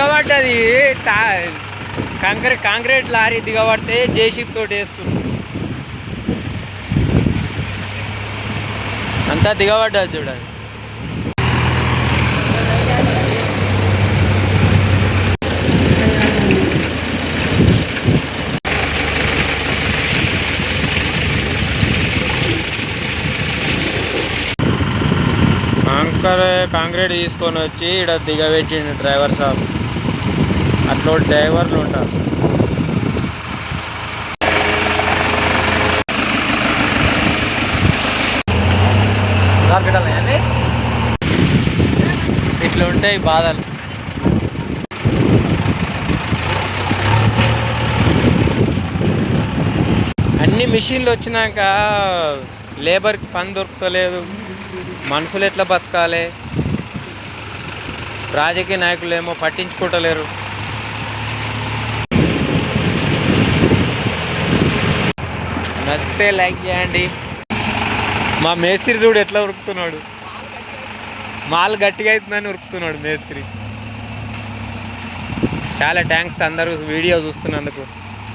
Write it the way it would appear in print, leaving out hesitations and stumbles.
దిగబడ్డది concrete lorry దిగబడితే JCB తోటి వేస్తుంది. అంతా దిగబడ్డది చూడండి. కాంక్రీట్ తీసుకొని వచ్చి ఇక్కడ దిగబెట్టిండు డ్రైవర్ సాబ్. అట్లా డ్రైవర్లు ఉంటారు. ఇట్లా ఉంటాయి బాధలు. అన్ని మిషన్లు వచ్చినాక లేబర్కి పని దొరుకుతలేదు. మనుషులు ఎట్లా బతకాలి? రాజకీయ నాయకులు ఏమో పట్టించుకుంటలేరు. నచ్చితే లైక్ చేయండి. మా మేస్త్రి చూడు ఎట్లా ఉరుకుతున్నాడు. మాల్ గట్టిగా అవుతుందని ఉరుకుతున్నాడు మేస్త్రి. చాలా థ్యాంక్స్ అందరూ వీడియో చూస్తున్నందుకు.